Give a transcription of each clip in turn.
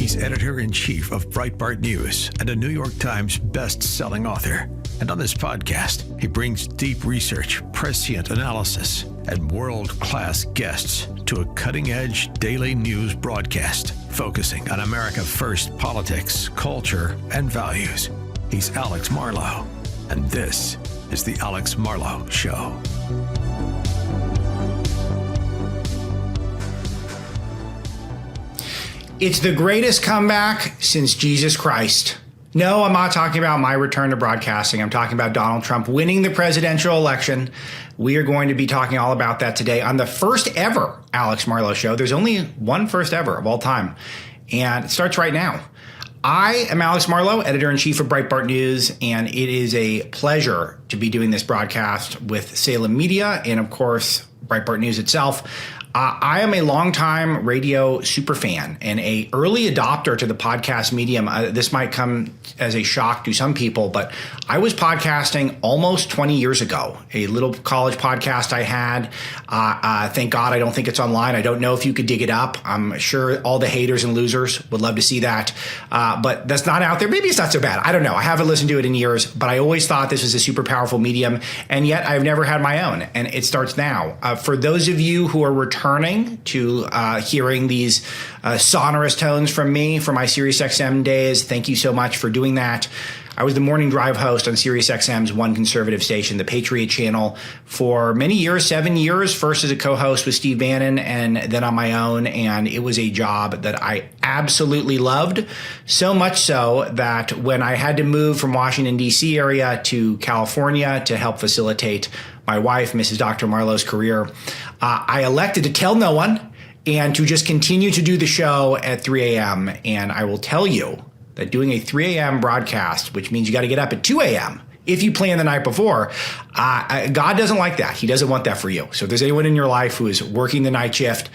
He's editor-in-chief of Breitbart News and a New York Times best-selling author. And on this podcast, he brings deep research, prescient analysis, and world-class guests to a cutting-edge daily news broadcast focusing on America First politics, culture, and values. He's Alex Marlow, and this is The Alex Marlow Show. It's the greatest comeback since Jesus Christ. No, I'm not talking about my return to broadcasting. I'm talking about Donald Trump winning the presidential election. We are going to be talking all about that today on the first ever Alex Marlow Show. There's only one first ever of all time, and it starts right now. I am Alex Marlow, editor-in-chief of Breitbart News, and it is a pleasure to be doing this broadcast with Salem Media and, of course, Breitbart News itself. I am a longtime radio superfan and an early adopter to the podcast medium. This might come as a shock to some people, but I was podcasting almost 20 years ago. A little college podcast I had. Thank God I don't think it's online. I don't know if you could dig it up. I'm sure all the haters and losers would love to see that, but that's not out there. Maybe it's not so bad. I don't know. I haven't listened to it in years, but I always thought this was a super powerful medium, and yet I've never had my own, and it starts now. For those of you who are returning to hearing these sonorous tones from me from my SiriusXM days, thank you so much for doing that. I was the morning drive host on SiriusXM's one conservative station, the Patriot Channel, for many years, 7 years, first as a co-host with Steve Bannon and then on my own. And it was a job that I absolutely loved, so much so that when I had to move from Washington, D.C. area to California to help facilitate my wife, Mrs. Dr. Marlow's career, I elected to tell no one and to just continue to do the show at 3 a.m. And I will tell you that doing a 3 a.m. broadcast, which means you got to get up at 2 a.m. if you plan the night before, God doesn't like that. He doesn't want that for you. So if there's anyone in your life who is working the night shift,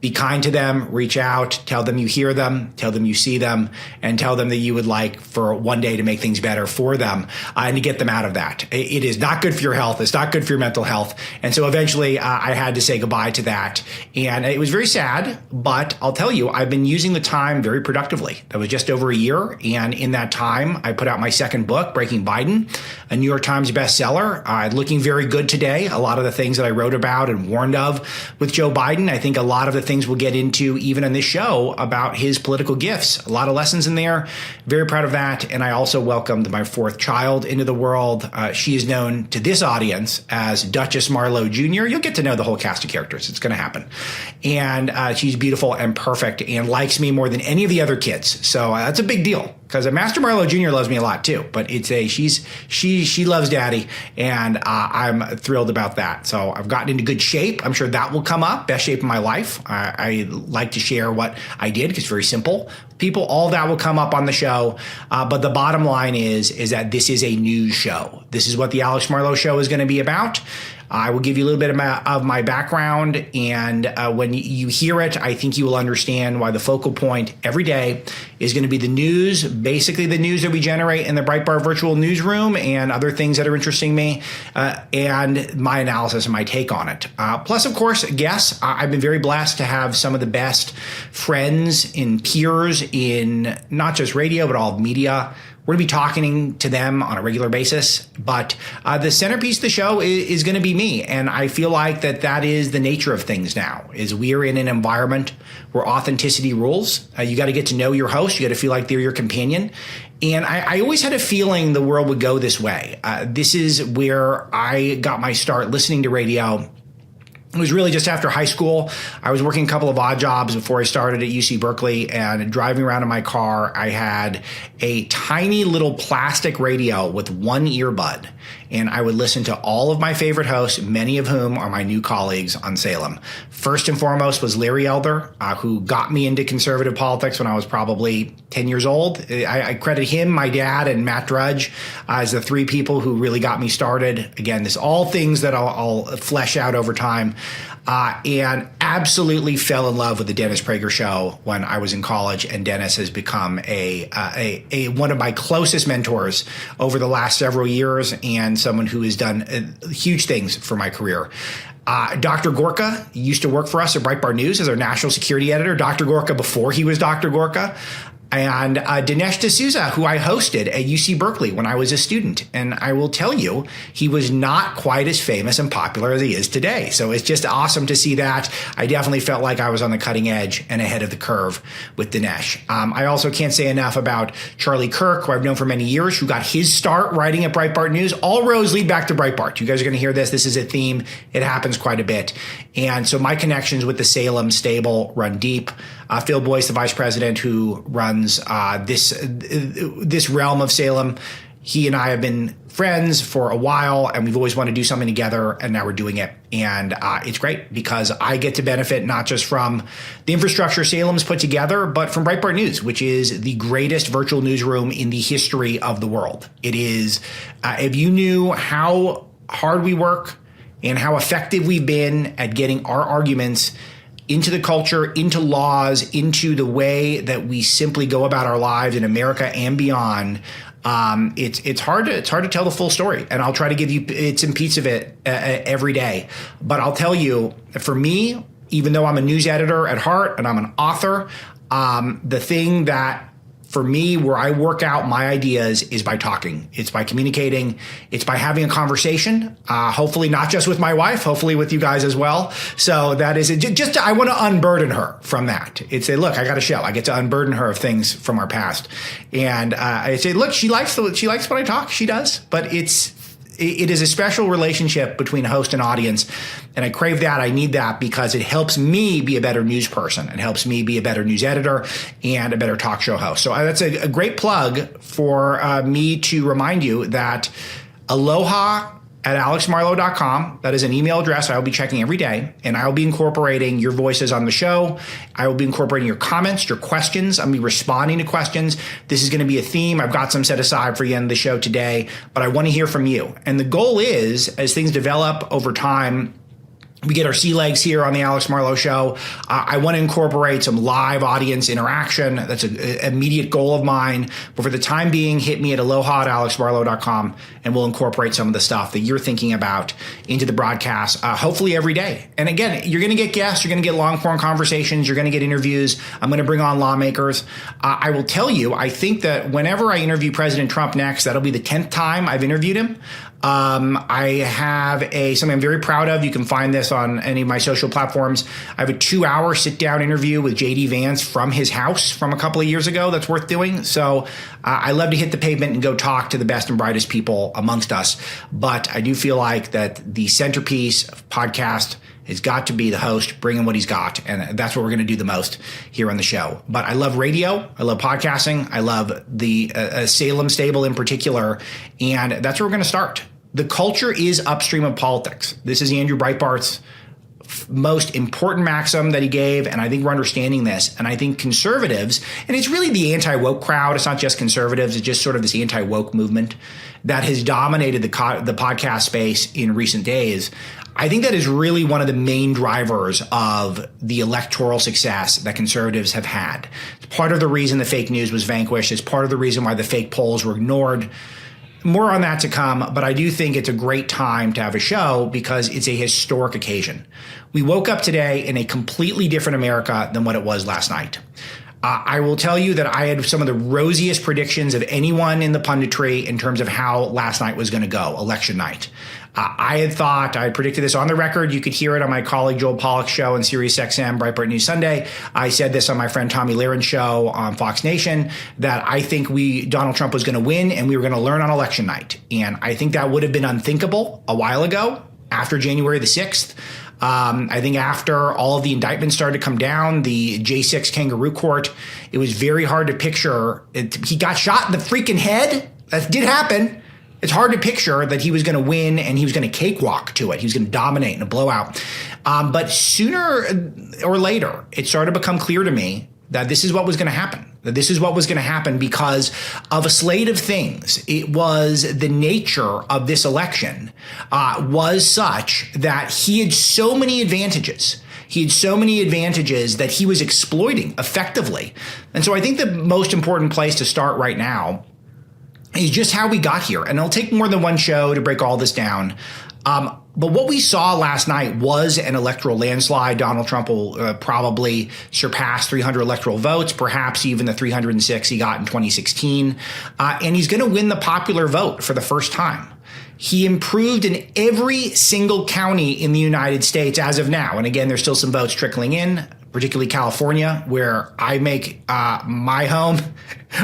be kind to them, reach out, tell them you hear them, tell them you see them, and tell them that you would like for one day to make things better for them and to get them out of that. It is not good for your health. It's not good for your mental health. And so eventually I had to say goodbye to that. And it was very sad, but I'll tell you, I've been using the time very productively. That was just over a year. And in that time, I put out my second book, Breaking Biden, a New York Times bestseller, looking very good today. A lot of the things that I wrote about and warned of with Joe Biden, I think a lot of the things we'll get into even on this show about his political gifts. A lot of lessons in there. Very proud of that. And I also welcomed my fourth child into the world. She is known to this audience as Duchess Marlow Jr. You'll get to know the whole cast of characters. It's going to happen. And she's beautiful and perfect and likes me more than any of the other kids. So that's a big deal because Master Marlow Jr. loves me a lot too. But it's she loves Daddy, and I'm thrilled about that. So I've gotten into good shape. I'm sure that will come up. Best shape of my life. I like to share what I did because it's very simple. People, all that will come up on the show. But the bottom line is that this is a news show. This is what the Alex Marlow Show is going to be about. I will give you a little bit of my background, and when you hear it, I think you will understand why the focal point every day is going to be the news, basically the news that we generate in the Breitbart virtual newsroom and other things that are interesting me, and my analysis and my take on it. Plus, of course, guests. I've been very blessed to have some of the best friends and peers in not just radio, but all media. We're going to be talking to them on a regular basis, but the centerpiece of the show is going to be me. And I feel like that is the nature of things now, is we are in an environment where authenticity rules. You got to get to know your host. You got to feel like they're your companion. And I always had a feeling the world would go this way. This is where I got my start listening to radio. It was really just after high school. I was working a couple of odd jobs before I started at UC Berkeley, and driving around in my car, I had a tiny little plastic radio with one earbud, and I would listen to all of my favorite hosts, many of whom are my new colleagues on Salem. First and foremost was Larry Elder, who got me into conservative politics when I was probably 10 years old. I credit him, my dad, and Matt Drudge as the three people who really got me started. Again, this all things that I'll flesh out over time. And absolutely fell in love with the Dennis Prager Show when I was in college, and Dennis has become a one of my closest mentors over the last several years, and someone who has done huge things for my career. Dr. Gorka used to work for us at Breitbart News as our national security editor. Dr. Gorka before he was Dr. Gorka. and Dinesh D'Souza, who I hosted at UC Berkeley when I was a student. And I will tell you, he was not quite as famous and popular as he is today. So it's just awesome to see that. I definitely felt like I was on the cutting edge and ahead of the curve with Dinesh. I also can't say enough about Charlie Kirk, who I've known for many years, who got his start writing at Breitbart News. All roads lead back to Breitbart. You guys are going to hear this. This is a theme. It happens quite a bit. And so my connections with the Salem stable run deep. Phil Boyce, the vice president who runs this realm of Salem, he and I have been friends for a while, and we've always wanted to do something together, and now we're doing it. And it's great because I get to benefit not just from the infrastructure Salem's put together, but from Breitbart News, which is the greatest virtual newsroom in the history of the world. It is, if you knew how hard we work and how effective we've been at getting our arguments into the culture, into laws, into the way that we simply go about our lives in America and beyond, it's hard to tell the full story. And I'll try to give you bits and pieces of it every day. But I'll tell you, for me, even though I'm a news editor at heart and I'm an author, the thing that for me, where I work out my ideas is by talking. It's by communicating. It's by having a conversation, hopefully not just with my wife, hopefully with you guys as well. So that is it. I want to unburden her from that. It's a, look, I got a show. I get to unburden her of things from our past. And I say, look, she likes what I talk. She does. But it is a special relationship between host and audience. And I crave that. I need that because it helps me be a better news person. It helps me be a better news editor and a better talk show host. So that's a great plug for me to remind you that aloha@alexmarlow.com. That is an email address I will be checking every day, and I will be incorporating your voices on the show. I will be incorporating your comments, your questions. I'll be responding to questions. This is going to be a theme. I've got some set aside for the end of the show today, but I want to hear from you. And the goal is, as things develop over time, we get our sea legs here on the Alex Marlow Show. I want to incorporate some live audience interaction. That's an immediate goal of mine. But for the time being, hit me at aloha@alexmarlow.com, and we'll incorporate some of the stuff that you're thinking about into the broadcast, hopefully every day. And again, you're going to get guests. You're going to get long-form conversations. You're going to get interviews. I'm going to bring on lawmakers. I will tell you, I think that whenever I interview President Trump next, that'll be the 10th time I've interviewed him. I have something I'm very proud of. You can find this on any of my social platforms. I have a 2-hour sit-down interview with JD Vance from his house from a couple of years ago that's worth doing. So I love to hit the pavement and go talk to the best and brightest people amongst us. But I do feel like that the centerpiece of podcast has got to be the host bringing what he's got. And that's what we're going to do the most here on the show. But I love radio. I love podcasting. I love the Salem stable in particular. And that's where we're going to start. The culture is upstream of politics. This is Andrew Breitbart's most important maxim that he gave, and I think we're understanding this. And I think conservatives, and it's really the anti-woke crowd, it's not just conservatives, it's just sort of this anti-woke movement that has dominated the podcast space in recent days. I think that is really one of the main drivers of the electoral success that conservatives have had. It's part of the reason the fake news was vanquished. It's part of the reason why the fake polls were ignored. More on that to come, but I do think it's a great time to have a show because it's a historic occasion. We woke up today in a completely different America than what it was last night. I will tell you that I had some of the rosiest predictions of anyone in the punditry in terms of how last night was going to go, election night. I predicted this on the record. You could hear it on my colleague Joel Pollack's show on SiriusXM, Breitbart News Sunday. I said this on my friend Tommy Lahiren's show on Fox Nation, that I think Donald Trump was going to win and we were going to learn on election night. And I think that would have been unthinkable a while ago, after January the 6th. I think after all of the indictments started to come down, the J6 kangaroo court, it was very hard to picture. He got shot in the freaking head. That did happen. It's hard to picture that he was going to win and he was going to cakewalk to it. He was going to dominate in a blowout. But sooner or later, it started to become clear to me that this is what was going to happen. That this is what was going to happen because of a slate of things. It was the nature of this election was such that he had so many advantages. He had so many advantages that he was exploiting effectively. And so I think the most important place to start right now is just how we got here. And it'll take more than one show to break all this down. But what we saw last night was an electoral landslide. Donald Trump will probably surpass 300 electoral votes, perhaps even the 306 he got in 2016. And he's going to win the popular vote for the first time. He improved in every single county in the United States as of now. And again, there's still some votes trickling in, particularly California, where I make my home,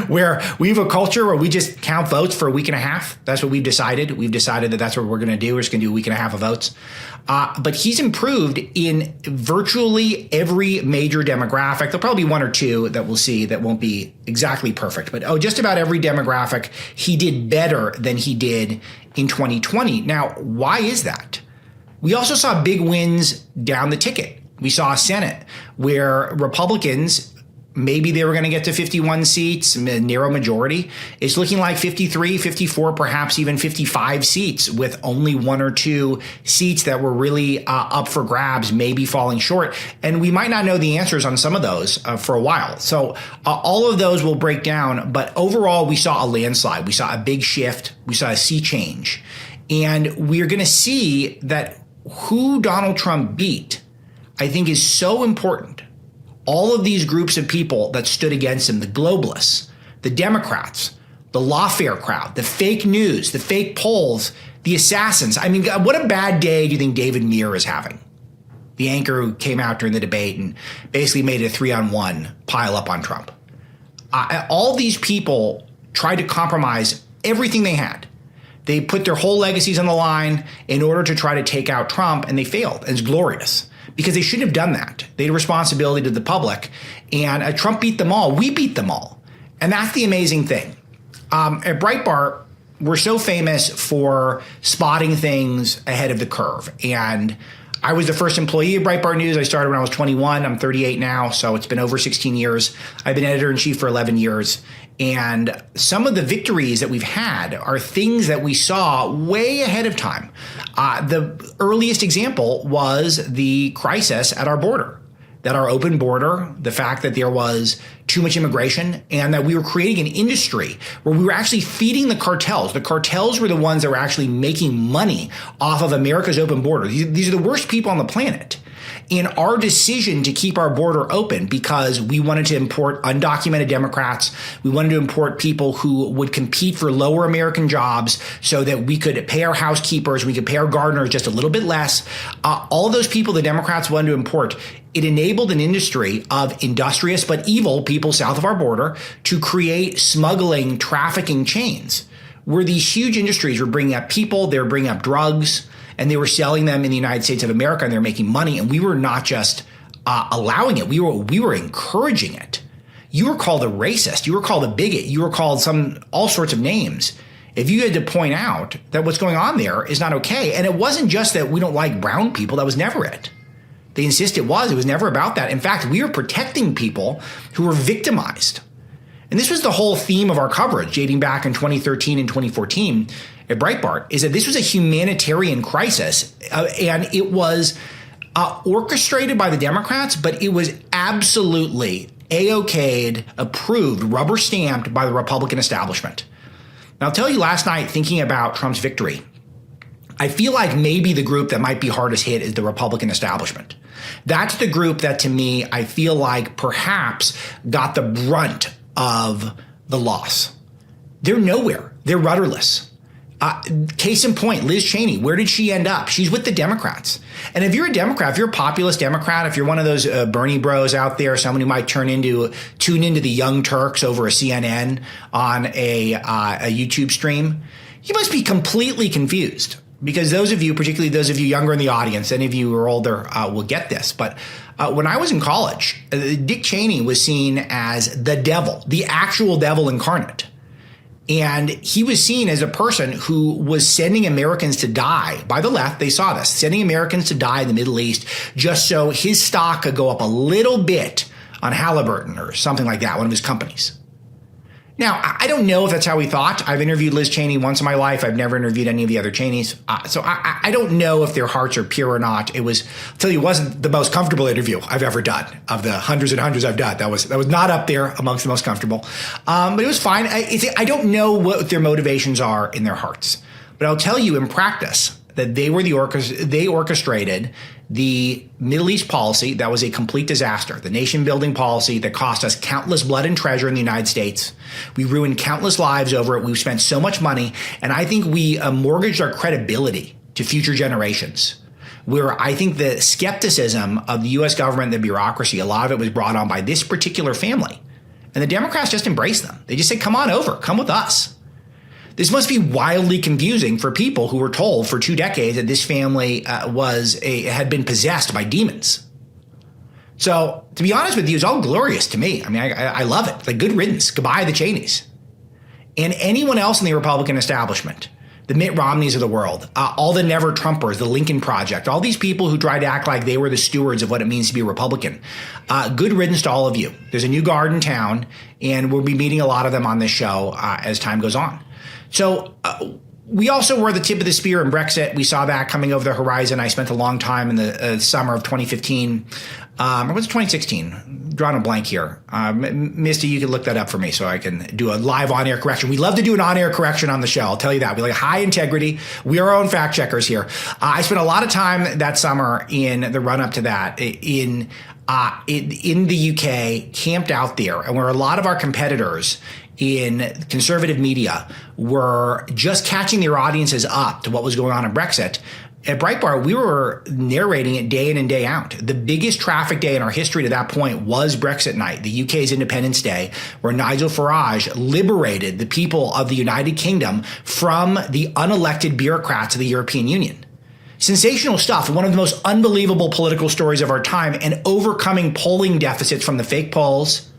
where we have a culture where we just count votes for a week and a half. That's what we've decided. We've decided that that's what we're going to do. We're just going to do a week and a half of votes. But he's improved in virtually every major demographic. There'll probably be one or two that we'll see that won't be exactly perfect. But just about every demographic, he did better than he did in 2020. Now, why is that? We also saw big wins down the ticket. We saw a Senate where Republicans, maybe they were going to get to 51 seats, a narrow majority. It's looking like 53, 54, perhaps even 55 seats, with only one or two seats that were really up for grabs, maybe falling short. And we might not know the answers on some of those for a while. So all of those will break down. But overall, we saw a landslide. We saw a big shift. We saw a sea change. And we're going to see that who Donald Trump beat, I think, is so important. All of these groups of people that stood against him, the globalists, the Democrats, the lawfare crowd, the fake news, the fake polls, the assassins. I mean, what a bad day do you think David Muir is having? The anchor who came out during the debate and basically made it a 3-on-1 pile up on Trump. All these people tried to compromise everything they had. They put their whole legacies on the line in order to try to take out Trump, and they failed. And it's glorious, because they shouldn't have done that. They had a responsibility to the public, and Trump beat them all. We beat them all. And that's the amazing thing. At Breitbart, we're so famous for spotting things ahead of the curve. And I was the first employee of Breitbart News. I started when I was 21. I'm 38 now, so it's been over 16 years. I've been editor-in-chief for 11 years. And some of the victories that we've had are things that we saw way ahead of time. The earliest example was the crisis at our border, that our open border, the fact that there was too much immigration, and that we were creating an industry where we were actually feeding the cartels. The cartels were the ones that were actually making money off of America's open border. These are the worst people on the planet. In our decision to keep our border open, because we wanted to import undocumented Democrats, we wanted to import people who would compete for lower American jobs so that we could pay our housekeepers, we could pay our gardeners just a little bit less. All those people the Democrats wanted to import, it enabled an industry of industrious but evil people south of our border to create smuggling, trafficking chains, where these huge industries were bringing up people, they were bringing up drugs, and they were selling them in the United States of America, and they're making money. And we were not just allowing it; we were encouraging it. You were called a racist. You were called a bigot. You were called all sorts of names if you had to point out that what's going on there is not okay. And it wasn't just that we don't like brown people. That was never it. They insist it was. It was never about that. In fact, we were protecting people who were victimized. And this was the whole theme of our coverage dating back in 2013 and 2014 at Breitbart, is that this was a humanitarian crisis, and it was orchestrated by the Democrats, but it was absolutely A-okayed, approved, rubber stamped by the Republican establishment. Now, I'll tell you, last night, thinking about Trump's victory, I feel like maybe the group that might be hardest hit is the Republican establishment. That's the group that, to me, I feel like perhaps got the brunt of the loss. They're nowhere. They're rudderless. Case in point, Liz Cheney, where did she end up? She's with the Democrats. And if you're a Democrat, if you're a populist Democrat, if you're one of those Bernie bros out there, someone who might tune into the Young Turks over a CNN on a YouTube stream, you must be completely confused. Because those of you, particularly those of you younger in the audience, any of you who are older will get this. But when I was in college, Dick Cheney was seen as the devil, the actual devil incarnate. And he was seen as a person who was sending Americans to die. By the left, they saw this, sending Americans to die in the Middle East just so his stock could go up a little bit on Halliburton or something like that, one of his companies. Now, I don't know if that's how he thought. I've interviewed Liz Cheney once in my life. I've never interviewed any of the other Cheneys. So I don't know if their hearts are pure or not. I'll tell you, it wasn't the most comfortable interview I've ever done. Of the hundreds and hundreds I've done, that was not up there amongst the most comfortable. But it was fine. I don't know what their motivations are in their hearts. But I'll tell you, in practice, that they orchestrated the Middle East policy that was a complete disaster, the nation-building policy that cost us countless blood and treasure in the United States. We ruined countless lives over it. We've spent so much money, and I think we mortgaged our credibility to future generations. Where I think the skepticism of the U.S. government, the bureaucracy, a lot of it was brought on by this particular family. And the Democrats just embraced them. They just said, come on over, come with us. This must be wildly confusing for people who were told for 2 decades that this family had been possessed by demons. So, to be honest with you, it's all glorious to me. I mean, I love it. Like, good riddance. Goodbye, the Cheneys. And anyone else in the Republican establishment, the Mitt Romneys of the world, all the Never Trumpers, the Lincoln Project, all these people who tried to act like they were the stewards of what it means to be a Republican. Good riddance to all of you. There's a new guard in town, and we'll be meeting a lot of them on this show as time goes on. So we also were the tip of the spear in Brexit. We saw that coming over the horizon. I spent a long time in the summer of 2015. Or was it 2016? Drawing a blank here. Misty, you can look that up for me so I can do a live on-air correction. We love to do an on-air correction on the show. I'll tell you that. We like high integrity. We are our own fact checkers here. I spent a lot of time that summer in the run-up to that in the UK, camped out there, and where a lot of our competitors in conservative media were just catching their audiences up to what was going on in Brexit. At Breitbart, we were narrating it day in and day out. The biggest traffic day in our history to that point was Brexit night, the UK's Independence Day, where Nigel Farage liberated the people of the United Kingdom from the unelected bureaucrats of the European Union. Sensational stuff, one of the most unbelievable political stories of our time, and overcoming polling deficits from the fake polls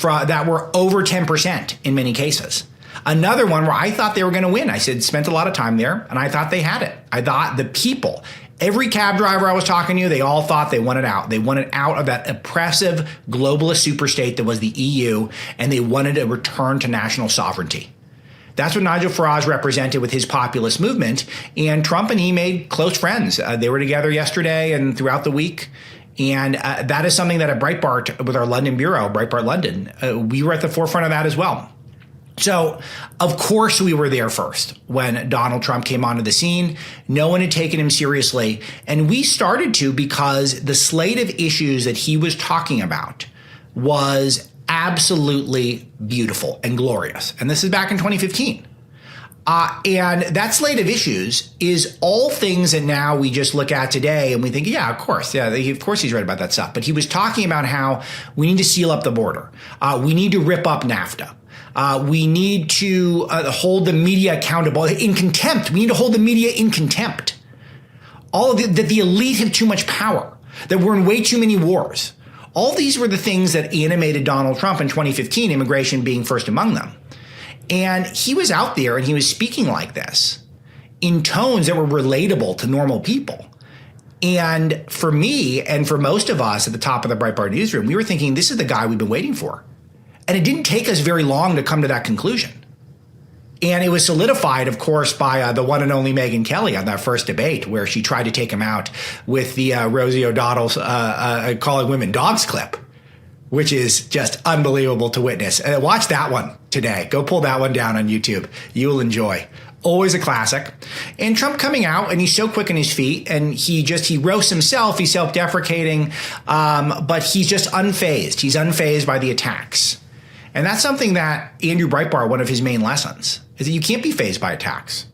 that were over 10% in many cases. Another one where I thought they were going to win. I spent a lot of time there, and I thought they had it. I thought the people, every cab driver I was talking to, they all thought they wanted out. They wanted out of that oppressive globalist superstate that was the EU, and they wanted a return to national sovereignty. That's what Nigel Farage represented with his populist movement, and Trump and he made close friends. They were together yesterday and throughout the week. And that is something that at Breitbart, with our London bureau, Breitbart London, we were at the forefront of that as well. So, of course, we were there first when Donald Trump came onto the scene. No one had taken him seriously. And we started to because the slate of issues that he was talking about was absolutely beautiful and glorious. And this is back in 2015. And that slate of issues is all things that now we just look at today and we think, yeah, of course. Yeah, of course he's right about that stuff. But he was talking about how we need to seal up the border. We need to rip up NAFTA. We need to hold the media accountable in contempt. We need to hold the media in contempt. That the elite have too much power, that we're in way too many wars. All these were the things that animated Donald Trump in 2015, immigration being first among them. And he was out there and he was speaking like this in tones that were relatable to normal people. And for me and for most of us at the top of the Breitbart newsroom, we were thinking, this is the guy we've been waiting for. And it didn't take us very long to come to that conclusion. And it was solidified, of course, by the one and only Megyn Kelly on that first debate where she tried to take him out with the Rosie O'Donnell's calling women dogs clip, which is just unbelievable to witness. Watch that one today. Go pull that one down on YouTube. You will enjoy. Always a classic. And Trump coming out, and he's so quick on his feet, and he roasts himself. He's self-deprecating, but he's just unfazed. He's unfazed by the attacks. And that's something that Andrew Breitbart, one of his main lessons, is that you can't be fazed by attacks.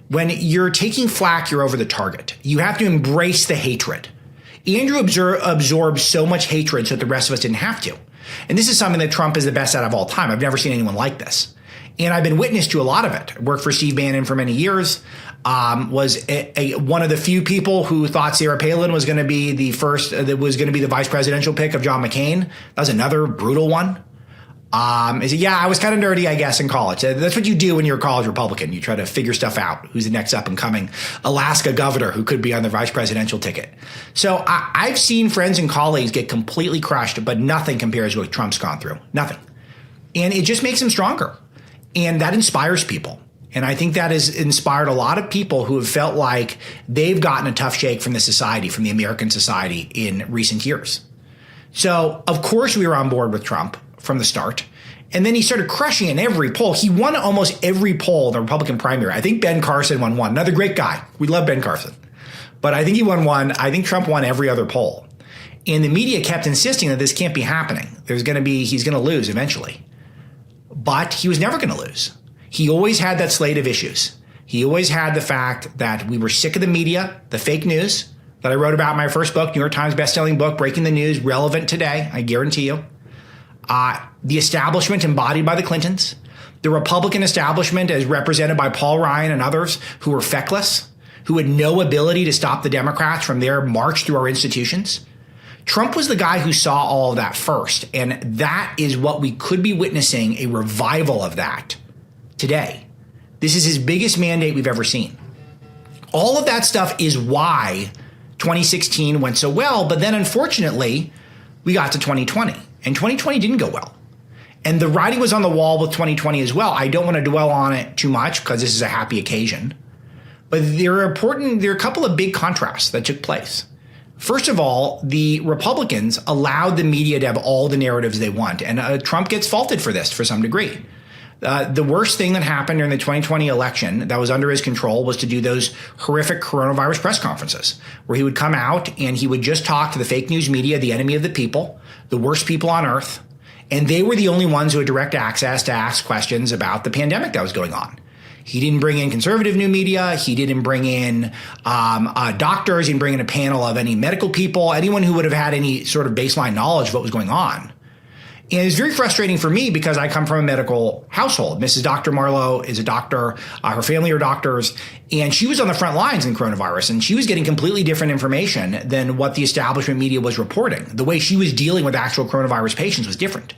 When you're taking flack, you're over the target. You have to embrace the hatred. Andrew absorbed so much hatred so that the rest of us didn't have to. And this is something that Trump is the best at of all time. I've never seen anyone like this. And I've been witness to a lot of it. I worked for Steve Bannon for many years. Was one of the few people who thought Sarah Palin was going to be the vice presidential pick of John McCain. That was another brutal one. I was kind of nerdy, I guess, in college. That's what you do when you're a college Republican. You try to figure stuff out. Who's the next up and coming Alaska governor who could be on the vice presidential ticket? So I've seen friends and colleagues get completely crushed, but nothing compares to what Trump's gone through. Nothing. And it just makes him stronger. And that inspires people. And I think that has inspired a lot of people who have felt like they've gotten a tough shake from the society, from the American society in recent years. So, of course, we were on board with Trump from the start. And then he started crushing in every poll. He won almost every poll in the Republican primary. I think Ben Carson won one. Another great guy. We love Ben Carson. But I think he won one. I think Trump won every other poll. And the media kept insisting that this can't be happening. He's going to lose eventually. But he was never going to lose. He always had that slate of issues. He always had the fact that we were sick of the media, the fake news that I wrote about in my first book, New York Times bestselling book, Breaking the News, relevant today, I guarantee you. The establishment embodied by the Clintons, the Republican establishment as represented by Paul Ryan and others who were feckless, who had no ability to stop the Democrats from their march through our institutions. Trump was the guy who saw all of that first, and that is what we could be witnessing, a revival of that today. This is his biggest mandate we've ever seen. All of that stuff is why 2016 went so well, but then unfortunately, we got to 2020. And 2020 didn't go well. And the writing was on the wall with 2020 as well. I don't want to dwell on it too much because this is a happy occasion. But there are a couple of big contrasts that took place. First of all, the Republicans allowed the media to have all the narratives they want. And Trump gets faulted for this for some degree. The worst thing that happened during the 2020 election that was under his control was to do those horrific coronavirus press conferences where he would come out and he would just talk to the fake news media, the enemy of the people, the worst people on earth. And they were the only ones who had direct access to ask questions about the pandemic that was going on. He didn't bring in conservative new media. He didn't bring in doctors. He didn't bring in a panel of any medical people, anyone who would have had any sort of baseline knowledge of what was going on. And it's very frustrating for me because I come from a medical household. Mrs. Dr. Marlow is a doctor. Her family are doctors. And she was on the front lines in coronavirus. And she was getting completely different information than what the establishment media was reporting. The way she was dealing with actual coronavirus patients was different.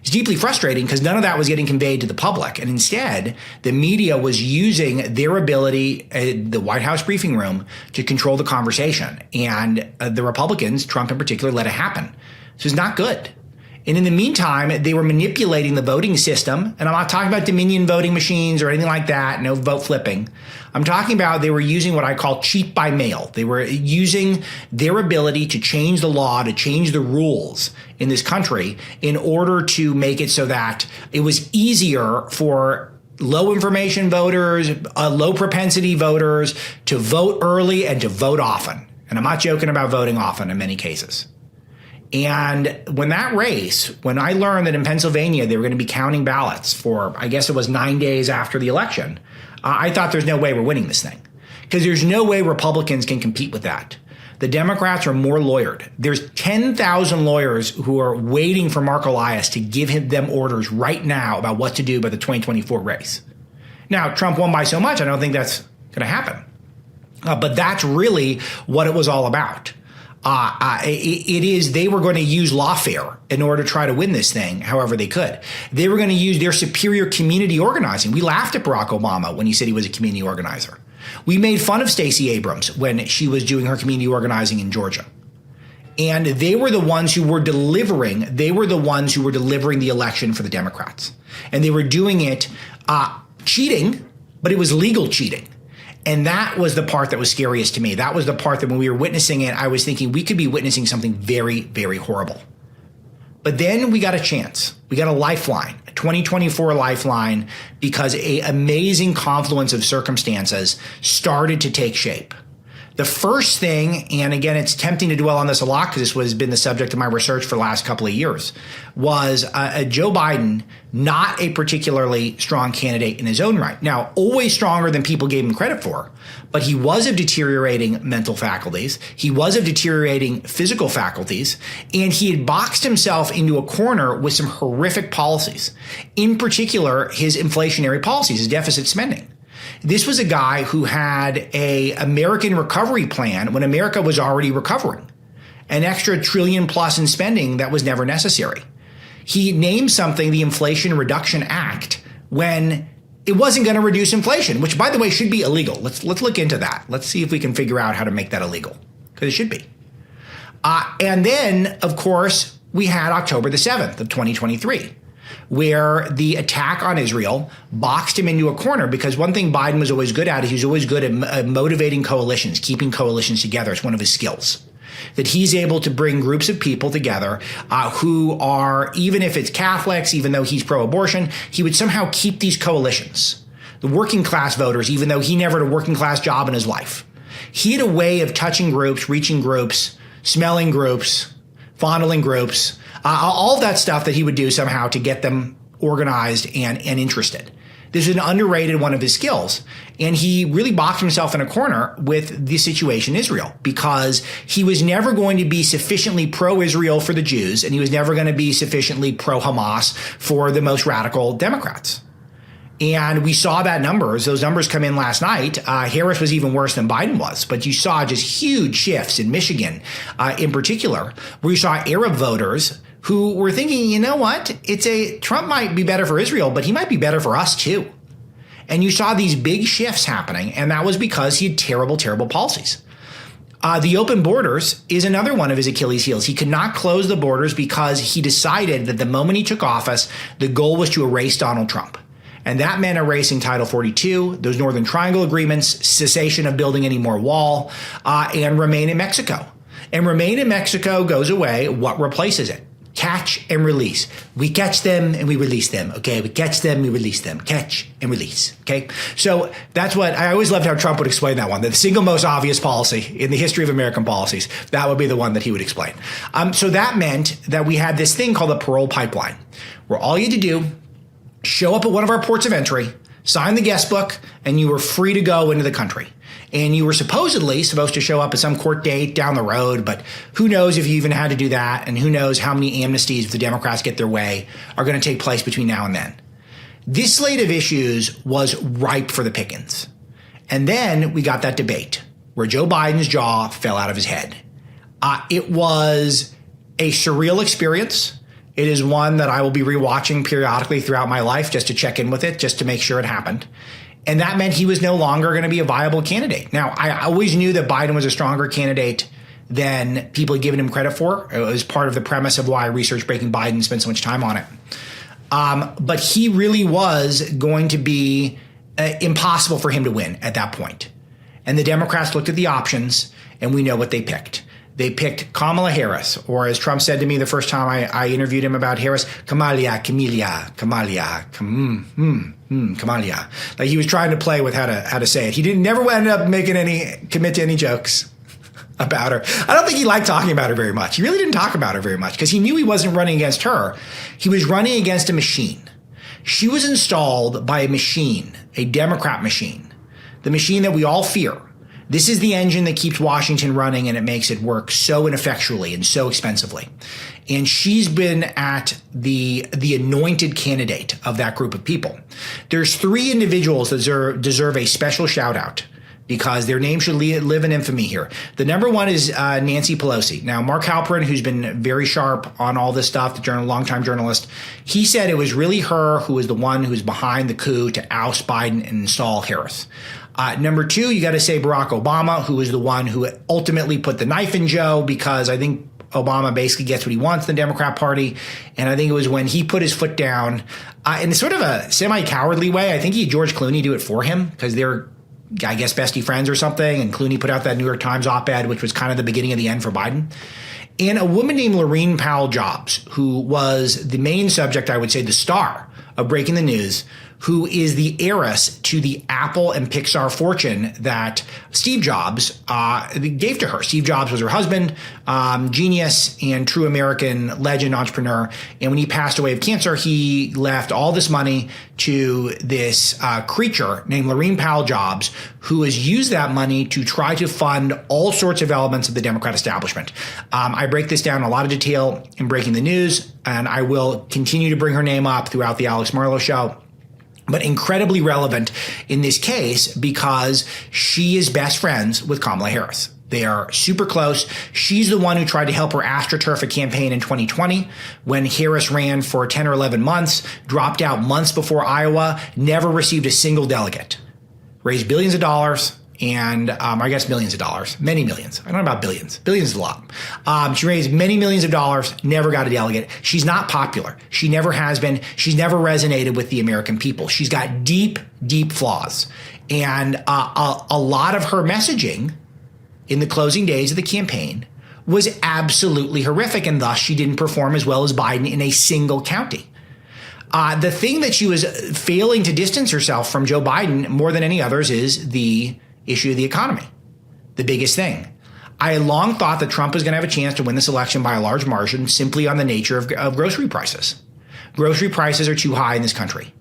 It's deeply frustrating because none of that was getting conveyed to the public. And instead, the media was using their ability, the White House briefing room, to control the conversation. And the Republicans, Trump in particular, let it happen. This is not good. And in the meantime, they were manipulating the voting system. And I'm not talking about Dominion voting machines or anything like that, no vote flipping. I'm talking about they were using what I call cheat by mail. They were using their ability to change the law, to change the rules in this country in order to make it so that it was easier for low information voters, low propensity voters to vote early and to vote often. And I'm not joking about voting often in many cases. And when I learned that in Pennsylvania, they were going to be counting ballots for, I guess it was 9 days after the election, I thought there's no way we're winning this thing because there's no way Republicans can compete with that. The Democrats are more lawyered. There's 10,000 lawyers who are waiting for Mark Elias to give them orders right now about what to do by the 2024 race. Now, Trump won by so much, I don't think that's going to happen. But that's really what it was all about. They were going to use lawfare in order to try to win this thing however they could. They were going to use their superior community organizing. We laughed at Barack Obama when he said he was a community organizer. We made fun of Stacey Abrams when she was doing her community organizing in Georgia. And they were the ones who were delivering the election for the Democrats. And they were doing it cheating, but it was legal cheating. And that was the part that was scariest to me. That was the part that when we were witnessing it, I was thinking we could be witnessing something very, very horrible. But then we got a chance. We got a lifeline, a 2024 lifeline, because an amazing confluence of circumstances started to take shape. The first thing, and again, it's tempting to dwell on this a lot because this has been the subject of my research for the last couple of years, was Joe Biden, not a particularly strong candidate in his own right. Now, always stronger than people gave him credit for, but he was of deteriorating mental faculties. He was of deteriorating physical faculties, and he had boxed himself into a corner with some horrific policies, in particular, his inflationary policies, his deficit spending. This was a guy who had an American recovery plan when America was already recovering, an extra $1 trillion plus in spending that was never necessary. He named something the Inflation Reduction Act when it wasn't going to reduce inflation, which, by the way, should be illegal. Let's look into that. Let's see if we can figure out how to make that illegal, because it should be. And then, of course, we had October the 7th of 2023. Where the attack on Israel boxed him into a corner, because one thing Biden was always good at is he was always good at motivating coalitions, keeping coalitions together. It's one of his skills. that he's able to bring groups of people together who are, even if it's Catholics, even though he's pro-abortion, he would somehow keep these coalitions. The working class voters, even though he never had a working class job in his life. He had a way of touching groups, reaching groups, smelling groups, fondling groups, all of that stuff that he would do somehow to get them organized and interested. This is an underrated one of his skills. And he really boxed himself in a corner with the situation in Israel because he was never going to be sufficiently pro-Israel for the Jews, and he was never going to be sufficiently pro-Hamas for the most radical Democrats. And we saw that those numbers come in last night. Harris was even worse than Biden was, but you saw just huge shifts in Michigan in particular, where you saw Arab voters who were thinking, you know what, Trump might be better for Israel, but he might be better for us too. And you saw these big shifts happening, and that was because he had terrible, terrible policies. The open borders is another one of his Achilles heels. He could not close the borders because he decided that the moment he took office, the goal was to erase Donald Trump. And that meant erasing Title 42, those Northern Triangle agreements, cessation of building any more wall, and Remain in Mexico. And Remain in Mexico goes away. What replaces it? Catch and release. We catch them and we release them. Okay. We catch them, we release them. Catch and release. Okay. So that's what I always loved how Trump would explain that one. The single most obvious policy in the history of American policies. That would be the one that he would explain. So that meant that we had this thing called the parole pipeline, where all you had to do, show up at one of our ports of entry, sign the guest book, and you were free to go into the country. And you were supposedly supposed to show up at some court date down the road, but who knows if you even had to do that, and who knows how many amnesties, if the Democrats get their way, are going to take place between now and then. This slate of issues was ripe for the pickings. And then we got that debate where Joe Biden's jaw fell out of his head. It was a surreal experience. It is one that I will be rewatching periodically throughout my life just to check in with it, just to make sure it happened. And that meant he was no longer going to be a viable candidate. Now, I always knew that Biden was a stronger candidate than people had given him credit for. It was part of the premise of why I researched Breaking Biden and spent so much time on it. But he really was going to be impossible for him to win at that point. And the Democrats looked at the options, and we know what they picked. They picked Kamala Harris, or as Trump said to me the first time I interviewed him about Harris, Kamalia. Like he was trying to play with how to say it. He never ended up commit to any jokes about her. I don't think he liked talking about her very much. He really didn't talk about her very much because he knew he wasn't running against her. He was running against a machine. She was installed by a machine, a Democrat machine, the machine that we all fear. This is the engine that keeps Washington running, and it makes it work so ineffectually and so expensively. And she's been at the anointed candidate of that group of people. There's three individuals that deserve a special shout out because their name should live in infamy here. The number one is Nancy Pelosi. Now, Mark Halperin, who's been very sharp on all this stuff, the longtime journalist, he said it was really her who was the one who was behind the coup to oust Biden and install Harris. Number two, you got to say Barack Obama, who was the one who ultimately put the knife in Joe, because I think Obama basically gets what he wants in the Democrat Party. And I think it was when he put his foot down in sort of a semi-cowardly way. I think he had George Clooney do it for him because they're, I guess, bestie friends or something. And Clooney put out that New York Times op-ed, which was kind of the beginning of the end for Biden. And a woman named Laurene Powell Jobs, who was the main subject, I would say the star of Breaking the News, who is the heiress to the Apple and Pixar fortune that Steve Jobs gave to her. Steve Jobs was her husband, genius and true American legend entrepreneur. And when he passed away of cancer, he left all this money to this creature named Laurene Powell Jobs, who has used that money to try to fund all sorts of elements of the Democrat establishment. I break this down in a lot of detail in Breaking the News, and I will continue to bring her name up throughout the Alex Marlow Show. But incredibly relevant in this case because she is best friends with Kamala Harris. They are super close. She's the one who tried to help her AstroTurf a campaign in 2020 when Harris ran for 10 or 11 months, dropped out months before Iowa, never received a single delegate, raised billions of dollars. And I guess millions of dollars, many millions. I don't know about billions. Billions is a lot. She raised many millions of dollars, never got a delegate. She's not popular. She never has been. She's never resonated with the American people. She's got deep, deep flaws. And a lot of her messaging in the closing days of the campaign was absolutely horrific, and thus she didn't perform as well as Biden in a single county. The thing that she was failing to distance herself from Joe Biden more than any others is the issue of the economy, the biggest thing. I had long thought that Trump was going to have a chance to win this election by a large margin simply on the nature of grocery prices. Grocery prices are too high in this country.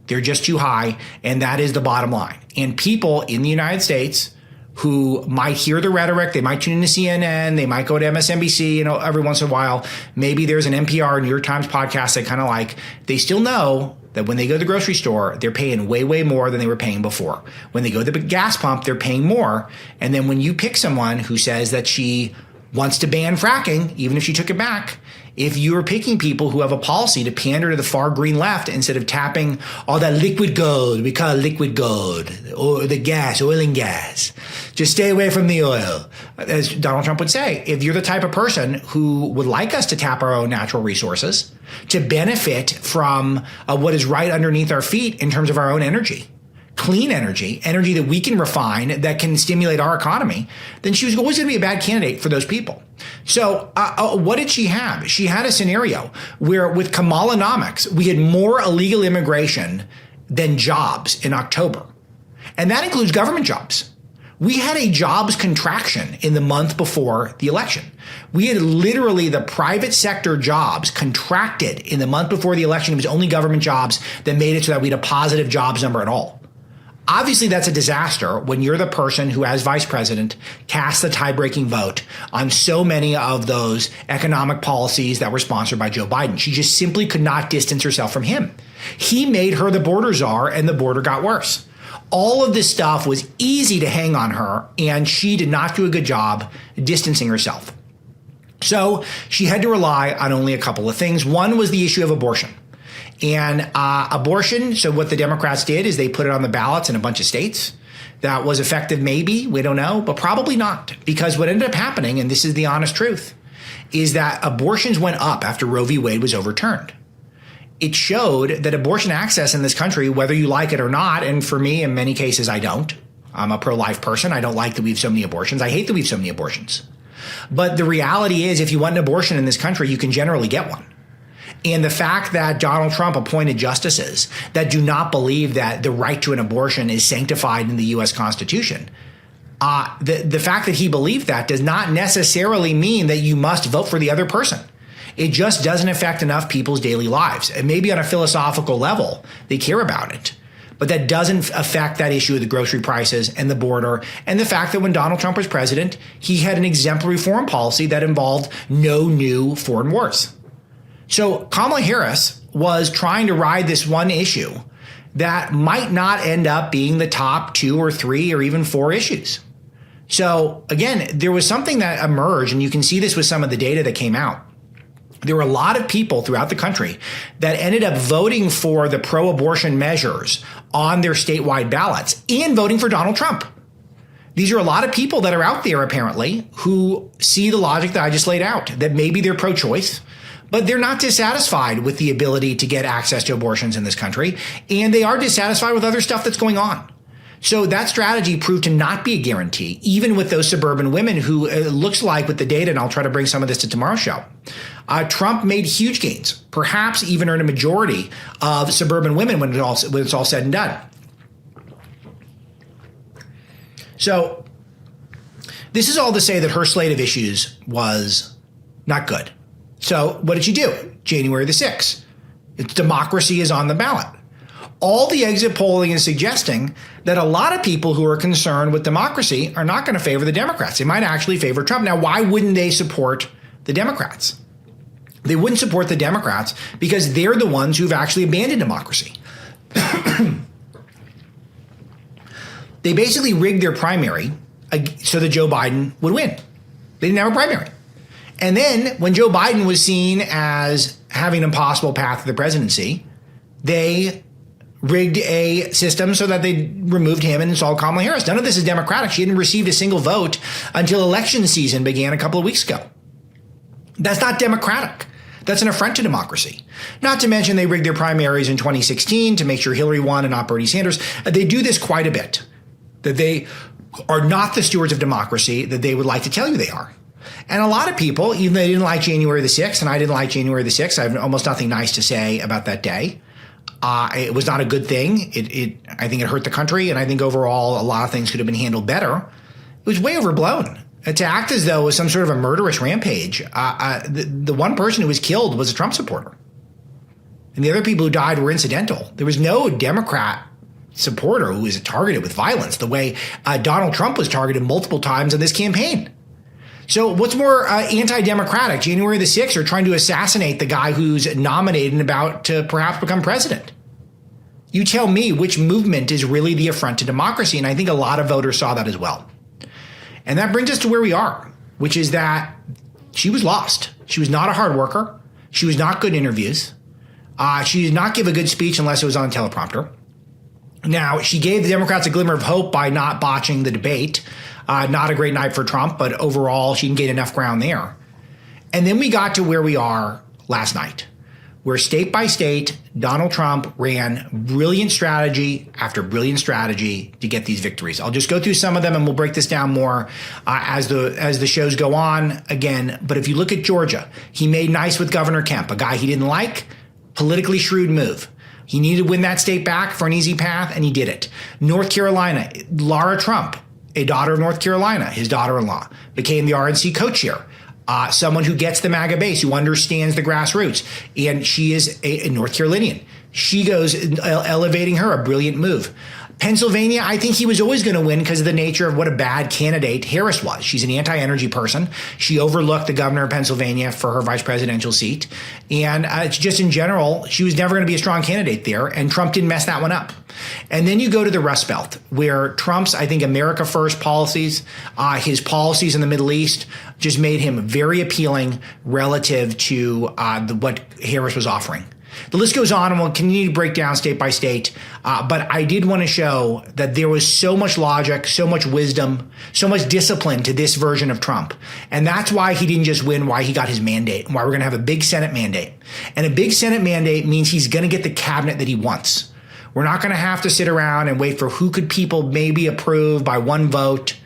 They're just too high, and that is the bottom line. And people in the United States who might hear the rhetoric, they might tune into CNN, they might go to MSNBC, every once in a while. Maybe there's an NPR, New York Times podcast they kind of like. They still know that when they go to the grocery store, they're paying way, way more than they were paying before. When they go to the gas pump, they're paying more. And then when you pick someone who says that she wants to ban fracking, even if she took it back, if you're picking people who have a policy to pander to the far green left instead of tapping all that liquid gold, we call it liquid gold, or the gas, oil and gas, just stay away from the oil. As Donald Trump would say, if you're the type of person who would like us to tap our own natural resources to benefit from what is right underneath our feet in terms of our own energy, clean energy that we can refine, that can stimulate our economy, then she was always going to be a bad candidate for those people. So what did she have? She had a scenario where with Kamalanomics, we had more illegal immigration than jobs in October. And that includes government jobs. We had a jobs contraction in the month before the election. We had literally the private sector jobs contracted in the month before the election. It was only government jobs that made it so that we had a positive jobs number at all. Obviously, that's a disaster when you're the person who, as vice president, cast the tie-breaking vote on so many of those economic policies that were sponsored by Joe Biden. She just simply could not distance herself from him. He made her the border czar, and the border got worse. All of this stuff was easy to hang on her, and she did not do a good job distancing herself. So she had to rely on only a couple of things. One was the issue of abortion. And abortion, so what the Democrats did is they put it on the ballots in a bunch of states. That was effective, maybe, we don't know, but probably not. Because what ended up happening, and this is the honest truth, is that abortions went up after Roe v. Wade was overturned. It showed that abortion access in this country, whether you like it or not, and for me, in many cases, I don't. I'm a pro-life person. I don't like that we have so many abortions. I hate that we have so many abortions. But the reality is, if you want an abortion in this country, you can generally get one. And the fact that Donald Trump appointed justices that do not believe that the right to an abortion is sanctified in the U.S. Constitution, the fact that he believed that does not necessarily mean that you must vote for the other person. It just doesn't affect enough people's daily lives. And maybe on a philosophical level, they care about it. But that doesn't affect that issue of the grocery prices and the border and the fact that when Donald Trump was president, he had an exemplary foreign policy that involved no new foreign wars. So Kamala Harris was trying to ride this one issue that might not end up being the top 2 or 3 or even 4 issues. So again, there was something that emerged, and you can see this with some of the data that came out. There were a lot of people throughout the country that ended up voting for the pro-abortion measures on their statewide ballots and voting for Donald Trump. These are a lot of people that are out there, apparently, who see the logic that I just laid out, that maybe they're pro-choice, but they're not dissatisfied with the ability to get access to abortions in this country, and they are dissatisfied with other stuff that's going on. So that strategy proved to not be a guarantee, even with those suburban women who it looks like with the data, and I'll try to bring some of this to tomorrow's show, Trump made huge gains, perhaps even earned a majority of suburban women when it's all said and done. So this is all to say that her slate of issues was not good. So what did she do? January the 6th. It's democracy is on the ballot. All the exit polling is suggesting that a lot of people who are concerned with democracy are not going to favor the Democrats. They might actually favor Trump. Now, why wouldn't they support the Democrats? They wouldn't support the Democrats because they're the ones who've actually abandoned democracy. They basically rigged their primary so that Joe Biden would win. They didn't have a primary. And then when Joe Biden was seen as having an impossible path to the presidency, they rigged a system so that they removed him and installed Kamala Harris. None of this is democratic. She hadn't received a single vote until election season began a couple of weeks ago. That's not democratic. That's an affront to democracy. Not to mention they rigged their primaries in 2016 to make sure Hillary won and not Bernie Sanders. They do this quite a bit, that they are not the stewards of democracy that they would like to tell you they are. And a lot of people, even though they didn't like January the 6th, and I didn't like January the 6th, I have almost nothing nice to say about that day. It was not a good thing. I think it hurt the country, and I think overall a lot of things could have been handled better. It was way overblown. To act as though it was some sort of a murderous rampage. The one person who was killed was a Trump supporter. And the other people who died were incidental. There was no Democrat supporter who was targeted with violence the way Donald Trump was targeted multiple times in this campaign. So what's more anti-democratic, January the 6th, or trying to assassinate the guy who's nominated and about to perhaps become president? You tell me which movement is really the affront to democracy, and I think a lot of voters saw that as well. And that brings us to where we are, which is that she was lost. She was not a hard worker. She was not good in interviews. She did not give a good speech unless it was on teleprompter. Now, she gave the Democrats a glimmer of hope by not botching the debate. Not a great night for Trump, but overall, she didn't gain enough ground there. And then we got to where we are last night, where state by state, Donald Trump ran brilliant strategy after brilliant strategy to get these victories. I'll just go through some of them and we'll break this down more as the shows go on again. But if you look at Georgia, he made nice with Governor Kemp, a guy he didn't like, politically shrewd move. He needed to win that state back for an easy path, and he did it. North Carolina, Laura Trump, a daughter of North Carolina, his daughter-in-law, became the RNC co-chair. Someone who gets the MAGA base, who understands the grassroots, and she is a North Carolinian. She goes elevating her, a brilliant move. Pennsylvania, I think he was always going to win because of the nature of what a bad candidate Harris was. She's an anti-energy person. She overlooked the governor of Pennsylvania for her vice presidential seat. And just in general, she was never going to be a strong candidate there, and Trump didn't mess that one up. And then you go to the Rust Belt, where Trump's, I think, America First policies, his policies in the Middle East just made him very appealing relative to what Harris was offering. The list goes on, and we'll continue to break down state by state. But I did want to show that there was so much logic, so much wisdom, so much discipline to this version of Trump. And that's why he didn't just win, why he got his mandate, and why we're going to have a big Senate mandate. And a big Senate mandate means he's going to get the cabinet that he wants. We're not going to have to sit around and wait for who could people maybe approve by one vote,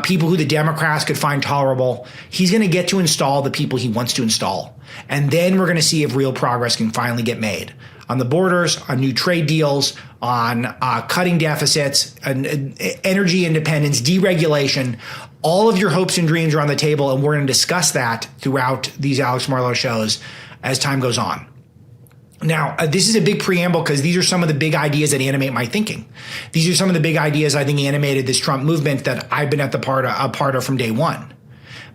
people who the Democrats could find tolerable. He's going to get to install the people he wants to install. And then we're going to see if real progress can finally get made on the borders, on new trade deals, on cutting deficits, energy independence, deregulation. All of your hopes and dreams are on the table, and we're going to discuss that throughout these Alex Marlow shows as time goes on. Now, this is a big preamble because these are some of the big ideas that animate my thinking. These are some of the big ideas I think animated this Trump movement that I've been a part of from day one.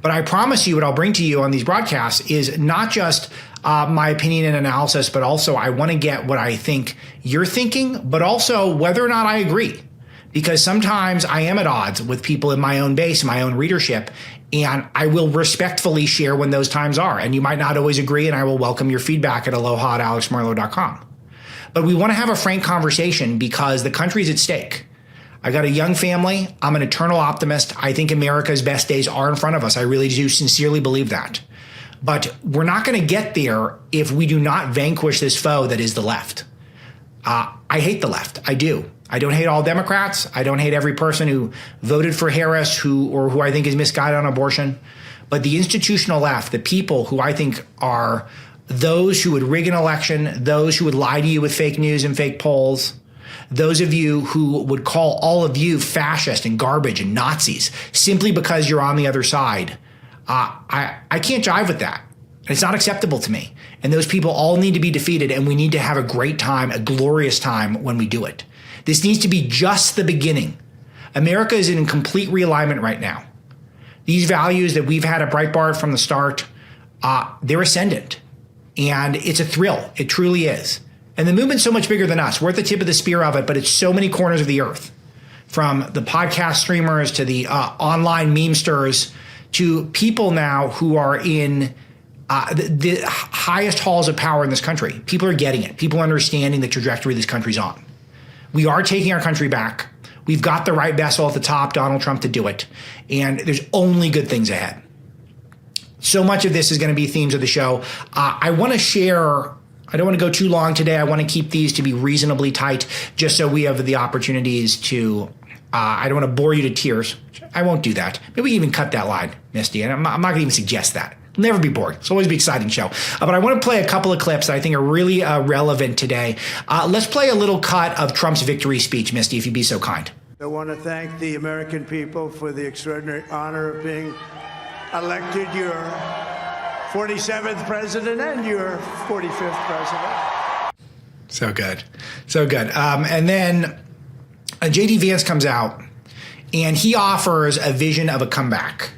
But I promise you what I'll bring to you on these broadcasts is not just my opinion and analysis, but also I want to get what I think you're thinking, but also whether or not I agree. Because sometimes I am at odds with people in my own base, my own readership, and I will respectfully share when those times are. And you might not always agree, and I will welcome your feedback at aloha@alexmarlow.com. But we want to have a frank conversation because the country's at stake. I got a young family. I'm an eternal optimist. I think America's best days are in front of us. I really do sincerely believe that. But we're not going to get there if we do not vanquish this foe that is the left. I hate the left. I do. I don't hate all Democrats. I don't hate every person who voted for Harris who I think is misguided on abortion. But the institutional left, the people who I think are those who would rig an election, those who would lie to you with fake news and fake polls, those of you who would call all of you fascist and garbage and Nazis simply because you're on the other side, I can't jive with that. It's not acceptable to me. And those people all need to be defeated, and we need to have a great time, a glorious time when we do it. This needs to be just the beginning. America is in complete realignment right now. These values that we've had at Breitbart from the start, they're ascendant. And it's a thrill. It truly is. And the movement's so much bigger than us. We're at the tip of the spear of it, but it's so many corners of the earth. From the podcast streamers to the online memesters to people now who are in the highest halls of power in this country. People are getting it. People are understanding the trajectory this country's on. We are taking our country back. We've got the right vessel at the top, Donald Trump, to do it. And there's only good things ahead. So much of this is going to be themes of the show. I want to share, I don't want to go too long today. I want to keep these to be reasonably tight just so we have the opportunities to I don't want to bore you to tears. I won't do that. Maybe we can even cut that line, Misty, and I'm not going to even suggest that. Never be bored. It's always be an exciting show. But I want to play a couple of clips that I think are really relevant today. Let's play a little cut of Trump's victory speech, Misty, if you'd be so kind. I want to thank the American people for the extraordinary honor of being elected your 47th president and your 45th president. So good. So good. And then J.D. Vance comes out and he offers a vision of a comeback.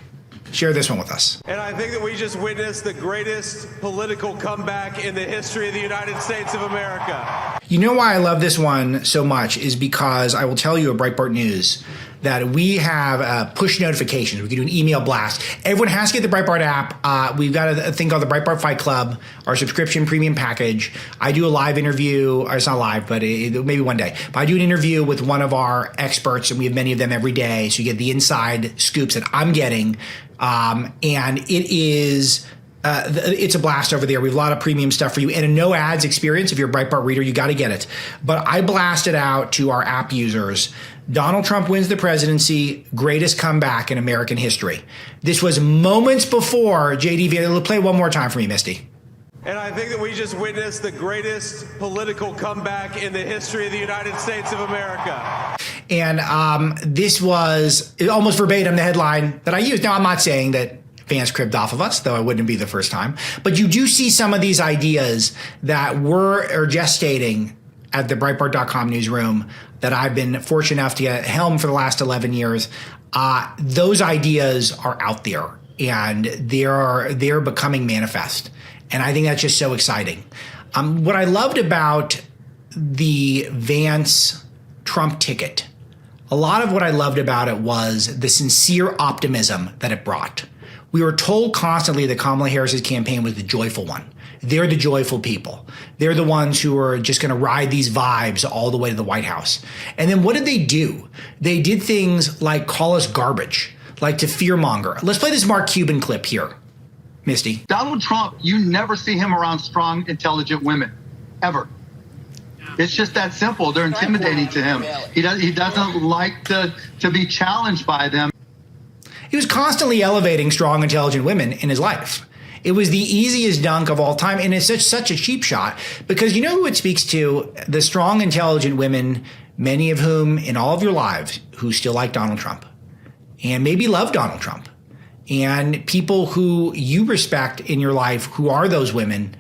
Share this one with us. And I think that we just witnessed the greatest political comeback in the history of the United States of America. You know why I love this one so much is because I will tell you at Breitbart News that we have push notifications. We can do an email blast. Everyone has to get the Breitbart app. We've got a thing called the Breitbart Fight Club, our subscription premium package. I do a live interview, or it's not live, but maybe one day. But I do an interview with one of our experts, and we have many of them every day. So you get the inside scoops that I'm getting. And it is... it's a blast over there. We have a lot of premium stuff for you and a no ads experience. If you're a Breitbart reader, you got to get it. But I blasted out to our app users. Donald Trump wins the presidency, greatest comeback in American history. This was moments before J.D. Vance. Play one more time for me, Misty. And I think that we just witnessed the greatest political comeback in the history of the United States of America. And this was almost verbatim the headline that I used. Now, I'm not saying that Vance cribbed off of us, though it wouldn't be the first time. But you do see some of these ideas that are gestating at the Breitbart.com newsroom that I've been fortunate enough to get helm for the last 11 years. Those ideas are out there and they're becoming manifest. And I think that's just so exciting. What I loved about the Vance-Trump ticket, a lot of what I loved about it was the sincere optimism that it brought. We were told constantly that Kamala Harris's campaign was the joyful one. They're the joyful people. They're the ones who are just going to ride these vibes all the way to the White House. And then what did they do? They did things like call us garbage, like to fearmonger. Let's play this Mark Cuban clip here. Misty. Donald Trump, you never see him around strong, intelligent women, ever. It's just that simple. They're intimidating to him. He doesn't like to be challenged by them. He was constantly elevating strong, intelligent women in his life. It was the easiest dunk of all time, and it's such a cheap shot because you know who it speaks to? The strong, intelligent women, many of whom in all of your lives who still like Donald Trump and maybe love Donald Trump, and people who you respect in your life who are those women,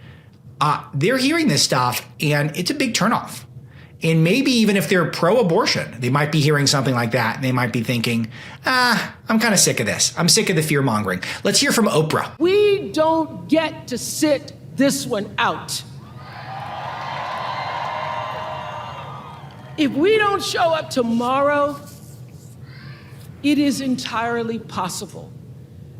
they're hearing this stuff, and it's a big turnoff. And maybe even if they're pro-abortion, they might be hearing something like that, and they might be thinking, I'm kind of sick of this. I'm sick of the fear-mongering. Let's hear from Oprah. We don't get to sit this one out. If we don't show up tomorrow, it is entirely possible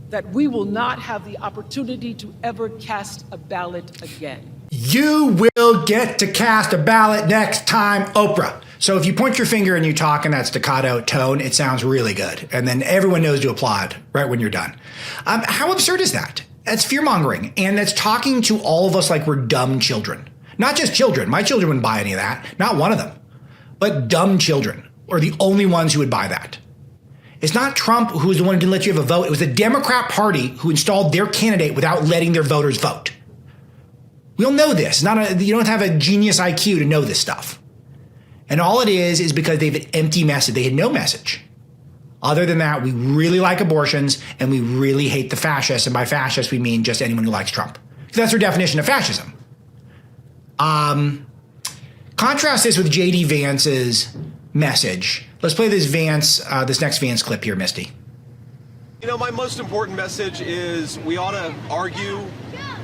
that we will not have the opportunity to ever cast a ballot again. You will get to cast a ballot next time, Oprah. So if you point your finger and you talk in that staccato tone, it sounds really good. And then everyone knows to applaud right when you're done. How absurd is that? That's fear-mongering. And that's talking to all of us like we're dumb children. Not just children. My children wouldn't buy any of that. Not one of them. But dumb children are the only ones who would buy that. It's not Trump who was the one who didn't let you have a vote. It was the Democrat Party who installed their candidate without letting their voters vote. We all know this. You don't have a genius IQ to know this stuff. And all it is because they have an empty message. They had no message. Other than that, we really like abortions and we really hate the fascists. And by fascists, we mean just anyone who likes Trump. That's their definition of fascism. Contrast this with J.D. Vance's message. Let's play this next Vance clip here, Misty. You know, my most important message is we ought to argue,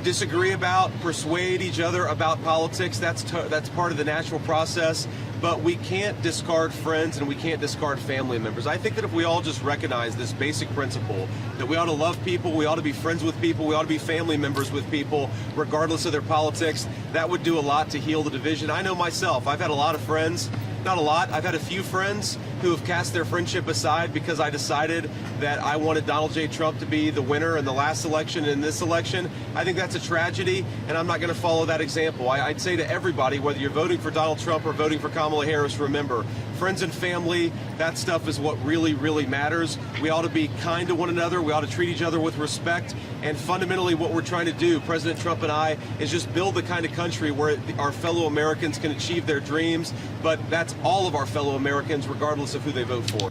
disagree about, persuade each other about politics. That's part of the natural process. But we can't discard friends and we can't discard family members. I think that if we all just recognize this basic principle that we ought to love people, we ought to be friends with people, we ought to be family members with people, regardless of their politics, that would do a lot to heal the division. I know myself, I've had a lot of friends, not a lot, I've had a few friends who have cast their friendship aside because I decided that I wanted Donald J. Trump to be the winner in the last election and in this election. I think that's a tragedy, and I'm not going to follow that example. I'd say to everybody, whether you're voting for Donald Trump or voting for Kamala Kamala Harris, remember, friends and family, that stuff is what really, really matters. We ought to be kind to one another. We ought to treat each other with respect. And fundamentally, what we're trying to do, President Trump and I, is just build the kind of country where our fellow Americans can achieve their dreams. But that's all of our fellow Americans, regardless of who they vote for.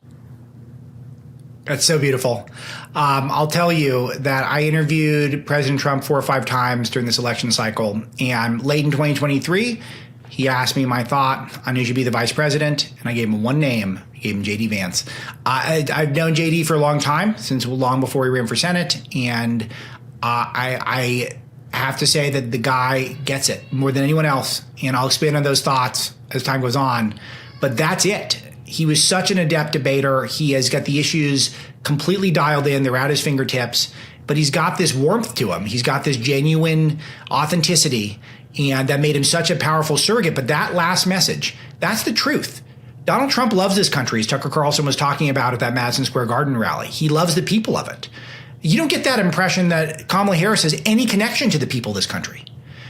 That's so beautiful. I'll tell you that I interviewed President Trump 4 or 5 times during this election cycle. And late in 2023, he asked me my thought on who should be the vice president. And I gave him one name. I gave him J.D. Vance. I've known J.D. for a long time, since long before he ran for Senate. And I have to say that the guy gets it more than anyone else. And I'll expand on those thoughts as time goes on. But that's it. He was such an adept debater. He has got the issues completely dialed in. They're at his fingertips. But he's got this warmth to him. He's got this genuine authenticity. And that made him such a powerful surrogate. But that last message, that's the truth. Donald Trump loves this country, as Tucker Carlson was talking about at that Madison Square Garden rally. He loves the people of it. You don't get that impression that Kamala Harris has any connection to the people of this country.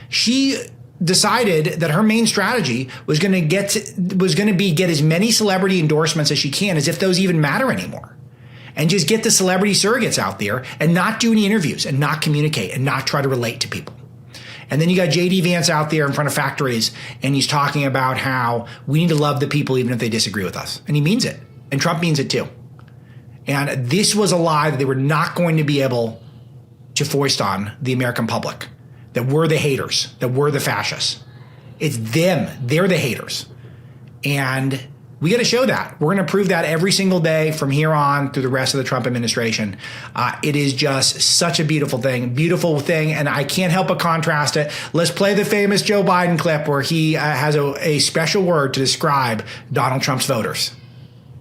She decided that her main strategy was going to get as many celebrity endorsements as she can, as if those even matter anymore, and just get the celebrity surrogates out there and not do any interviews and not communicate and not try to relate to people. And then you got J.D. Vance out there in front of factories, and he's talking about how we need to love the people even if they disagree with us. And he means it. And Trump means it too. And this was a lie that they were not going to be able to foist on the American public. That we're the haters, that we're the fascists. It's them. They're the haters. And we got to show that. We're going to prove that every single day from here on through the rest of the Trump administration. It is just such a beautiful thing. And I can't help but contrast it. Let's play the famous Joe Biden clip where he has a special word to describe Donald Trump's voters.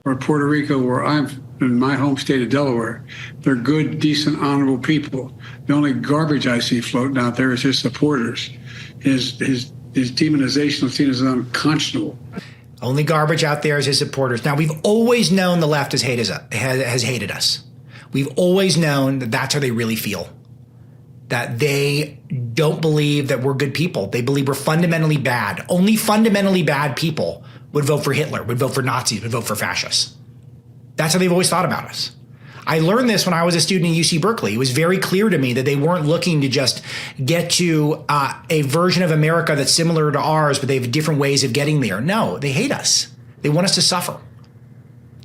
Or Puerto Rico, where I'm in my home state of Delaware, they're good, decent, honorable people. The only garbage I see floating out there is his supporters. His demonization of seen as unconscionable. Only garbage out there is his supporters. Now, we've always known the left has hated us. We've always known that that's how they really feel. That they don't believe that we're good people. They believe we're fundamentally bad. Only fundamentally bad people would vote for Hitler, would vote for Nazis, would vote for fascists. That's how they've always thought about us. I learned this when I was a student at UC Berkeley. It was very clear to me that they weren't looking to just get to a version of America that's similar to ours, but they have different ways of getting there. No, they hate us. They want us to suffer.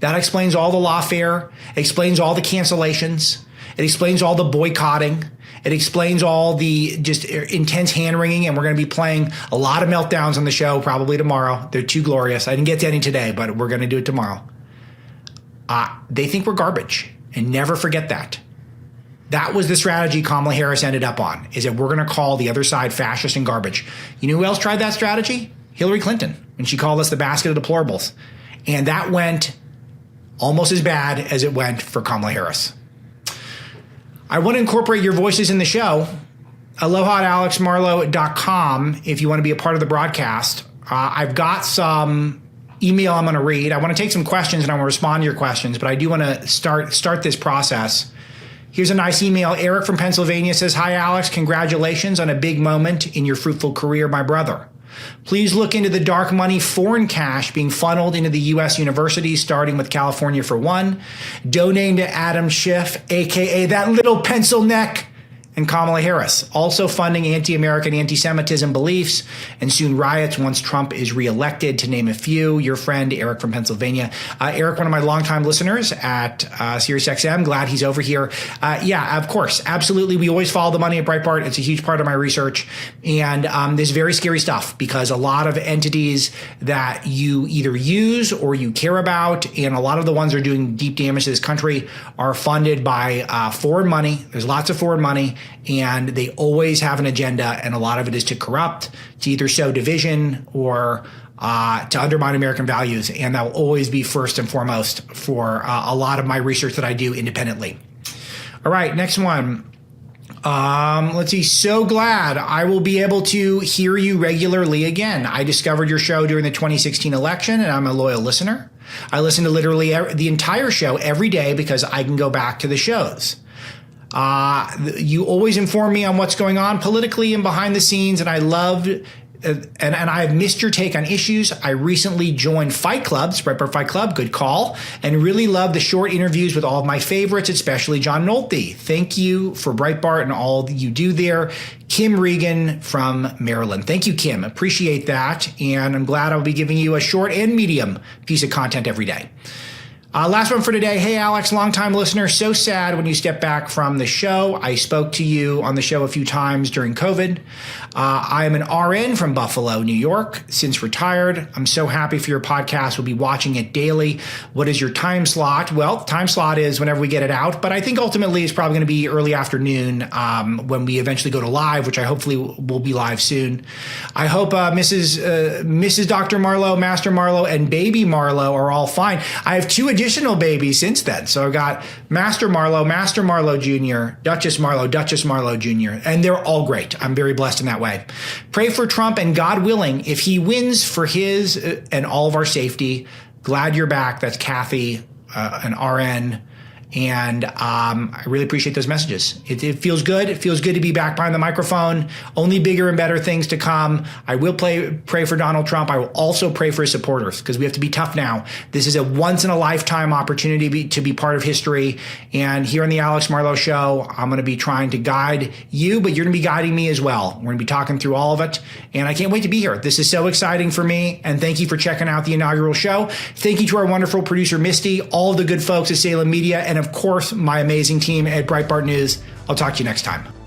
That explains all the lawfare. It explains all the cancellations. It explains all the boycotting. It explains all the just intense hand-wringing, and we're going to be playing a lot of meltdowns on the show probably tomorrow. They're too glorious. I didn't get to any today, but we're going to do it tomorrow. They think we're garbage, and never forget that. That was the strategy Kamala Harris ended up on, is that we're going to call the other side fascist and garbage. You know who else tried that strategy? Hillary Clinton, when she called us the basket of deplorables. And that went almost as bad as it went for Kamala Harris. I want to incorporate your voices in the show. Aloha at alexmarlow.com if you want to be a part of the broadcast. I've got some email I'm going to read. I want to take some questions and I want to respond to your questions, but I do want to start this process. Here's a nice email. Eric from Pennsylvania says, "Hi, Alex. Congratulations on a big moment in your fruitful career, my brother. Please look into the dark money foreign cash being funneled into the U.S. universities, starting with California for one. Donating to Adam Schiff, a.k.a. that little pencil neck, and Kamala Harris. Also funding anti-American anti-Semitism beliefs and soon riots once Trump is reelected, to name a few." Your friend, Eric from Pennsylvania. Eric, one of my longtime listeners at SiriusXM. Glad he's over here. Yeah, of course. Absolutely. We always follow the money at Breitbart. It's a huge part of my research. And there's very scary stuff because a lot of entities that you either use or you care about, and a lot of the ones that are doing deep damage to this country, are funded by foreign money. There's lots of foreign money. And they always have an agenda, and a lot of it is to corrupt, to either sow division or to undermine American values. And that will always be first and foremost for a lot of my research that I do independently. All right, next one. Let's see. So glad I will be able to hear you regularly again. I discovered your show during the 2016 election, and I'm a loyal listener. I listen to literally the entire show every day because I can go back to the shows. You always inform me on what's going on politically and behind the scenes, and I loved and I have missed your take on issues. I recently joined Fight Club, Breitbart Fight Club, good call, and really love the short interviews with all of my favorites, especially John Nolte. Thank you for Breitbart and all that you do there. Kim Regan from Maryland. Thank you, Kim. Appreciate that. And I'm glad I'll be giving you a short and medium piece of content every day. Last one for today. Hey, Alex, longtime listener. So sad when you stepped back from the show. I spoke to you on the show a few times during COVID. I am an RN from Buffalo, New York, since retired. I'm so happy for your podcast. We'll be watching it daily. What is your time slot? Well, time slot is whenever we get it out, but I think ultimately it's probably going to be early afternoon when we eventually go to live, which I hopefully will be live soon. I hope Mrs. Dr. Marlow, Master Marlow, and Baby Marlow are all fine. I have two additional babies since then. So I've got Master Marlow Jr., Duchess Marlow Jr., and they're all great. I'm very blessed in that way. Pray for Trump, and God willing, if he wins, for his and all of our safety. Glad you're back. That's Kathy, an RN. And I really appreciate those messages. It feels good. It feels good to be back behind the microphone. Only bigger and better things to come. I will pray for Donald Trump. I will also pray for his supporters because we have to be tough now. This is a once-in-a-lifetime opportunity to be part of history. And here on the Alex Marlow Show, I'm going to be trying to guide you, but you're going to be guiding me as well. We're going to be talking through all of it. And I can't wait to be here. This is so exciting for me. And thank you for checking out the inaugural show. Thank you to our wonderful producer, Misty, all the good folks at Salem Media, and of course, my amazing team at Breitbart News. I'll talk to you next time.